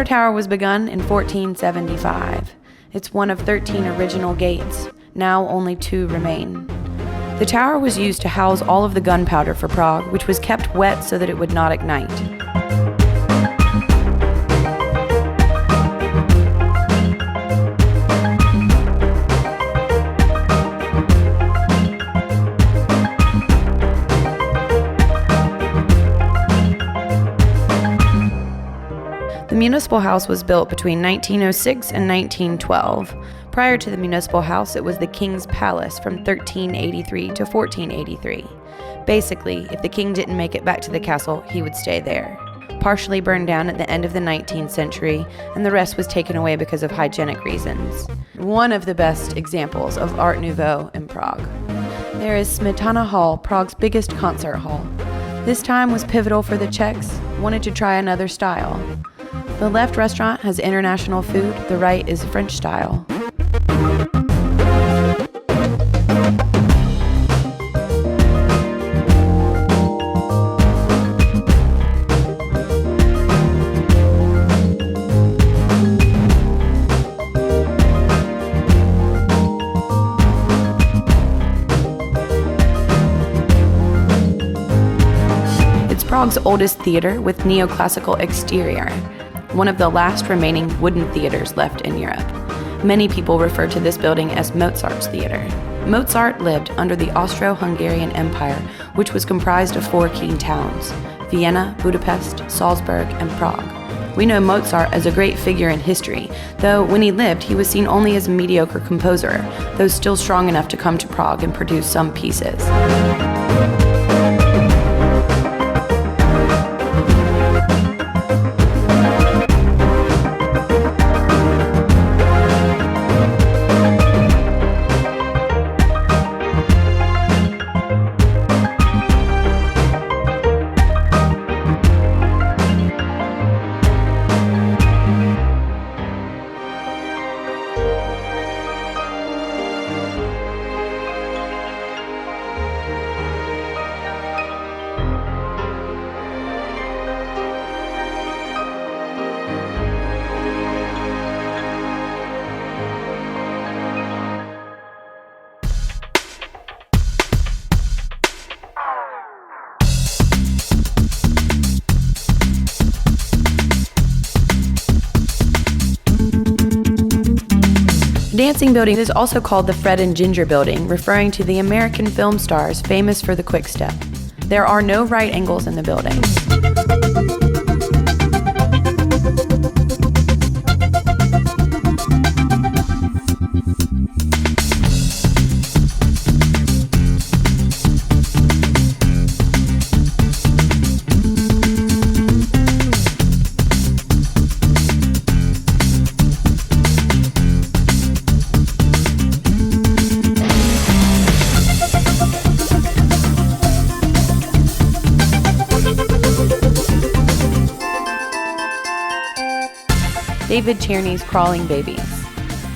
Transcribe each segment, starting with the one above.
Water tower was begun in 1475. It's one of 13 original gates. Now only 2 remain. The tower was used to house all of the gunpowder for Prague, which was kept wet so that it would not ignite. The municipal house was built between 1906 and 1912. Prior to the municipal house, it was the King's Palace from 1383 to 1483. Basically, if the king didn't make it back to the castle, he would stay there. Partially burned down at the end of the 19th century, and the rest was taken away because of hygienic reasons. One of the best examples of Art Nouveau in Prague. There is Smetana Hall, Prague's biggest concert hall. This time was pivotal for the Czechs, wanted to try another style. The left restaurant has international food, the right is French style. It's Prague's oldest theater with neoclassical exterior. One of the last remaining wooden theaters left in Europe. Many people refer to this building as Mozart's theater. Mozart lived under the Austro-Hungarian Empire, which was comprised of 4 key towns: Vienna, Budapest, Salzburg, and Prague. We know Mozart as a great figure in history, though when he lived, he was seen only as a mediocre composer, though still strong enough to come to Prague and produce some pieces. Dancing building is also called the Fred and Ginger building, referring to the American film stars famous for the quick step. There are no right angles in the building. David Czerny's Crawling Babies.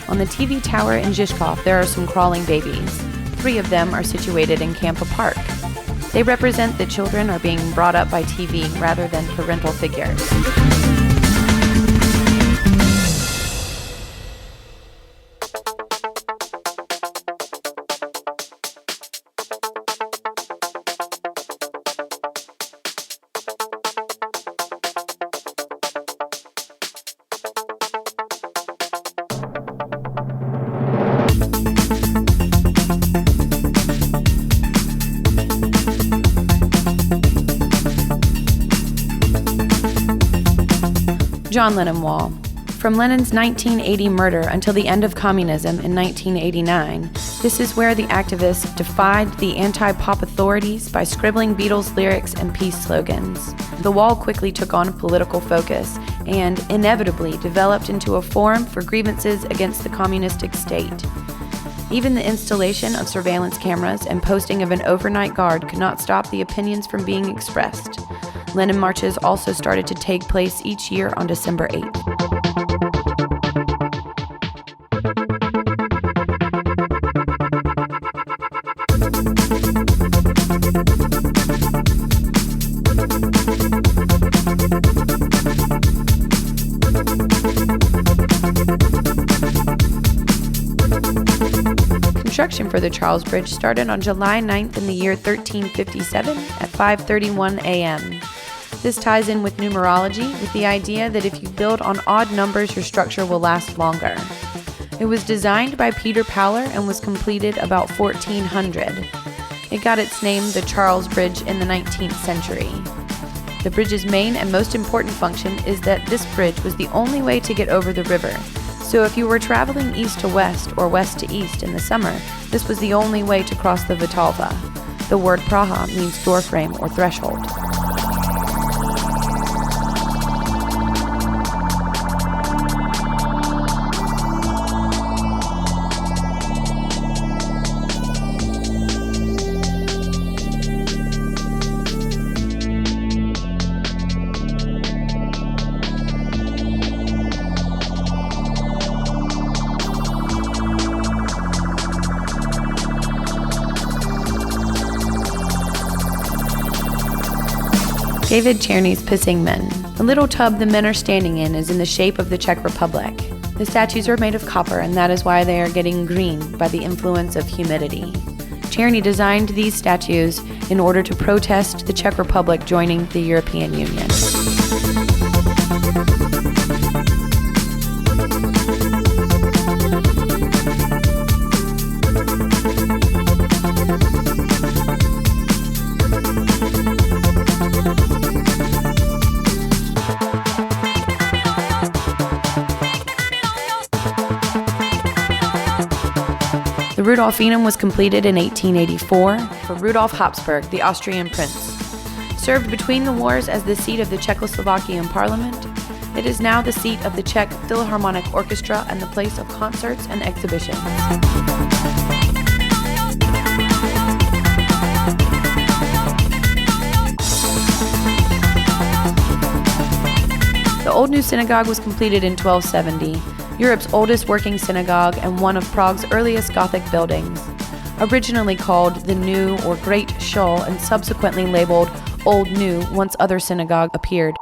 On the TV tower in Žižkov, there are some crawling babies. 3 of them are situated in Campa Park. They represent that children are being brought up by TV rather than parental figures. John Lennon Wall. From Lennon's 1980 murder until the end of communism in 1989, this is where the activists defied the anti-pop authorities by scribbling Beatles lyrics and peace slogans. The wall quickly took on a political focus and, inevitably, developed into a forum for grievances against the communistic state. Even the installation of surveillance cameras and posting of an overnight guard could not stop the opinions from being expressed. Lennon marches also started to take place each year on December 8th. Construction for the Charles Bridge started on July 9th in the year 1357 at 5:31 a.m. This ties in with numerology, with the idea that if you build on odd numbers, your structure will last longer. It was designed by Peter Powler and was completed about 1400. It got its name, the Charles Bridge, in the 19th century. The bridge's main and most important function is that this bridge was the only way to get over the river. So if you were traveling east to west or west to east in the summer, this was the only way to cross the Vltava. The word Praha means doorframe or threshold. David Czerny's Pissing Men. The little tub the men are standing in is in the shape of the Czech Republic. The statues are made of copper, and that is why they are getting green by the influence of humidity. Czerny designed these statues in order to protest the Czech Republic joining the European Union. The Rudolfinum was completed in 1884 for Rudolf Habsburg, the Austrian prince. Served between the wars as the seat of the Czechoslovakian parliament, it is now the seat of the Czech Philharmonic Orchestra and the place of concerts and exhibitions. The Old New Synagogue was completed in 1270. Europe's oldest working synagogue and one of Prague's earliest Gothic buildings. Originally called the New or Great Shul and subsequently labeled Old New once other synagogue appeared.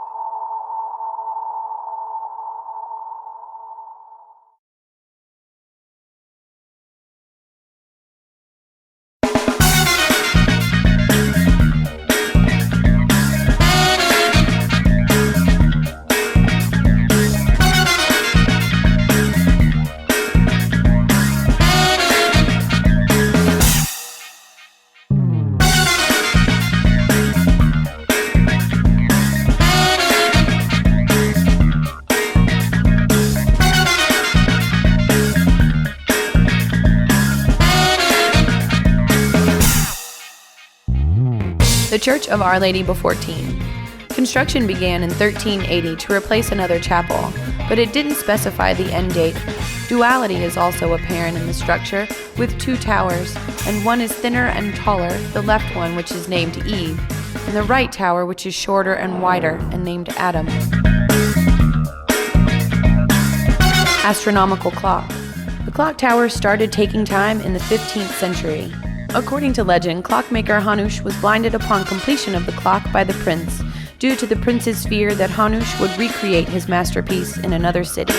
The Church of Our Lady Before Teen. Construction began in 1380 to replace another chapel, but it didn't specify the end date. Duality is also apparent in the structure, with two towers, and one is thinner and taller, the left one which is named Eve, and the right tower which is shorter and wider and named Adam. Astronomical clock. The clock tower started taking time in the 15th century. According to legend, clockmaker Hanush was blinded upon completion of the clock by the prince, due to the prince's fear that Hanush would recreate his masterpiece in another city.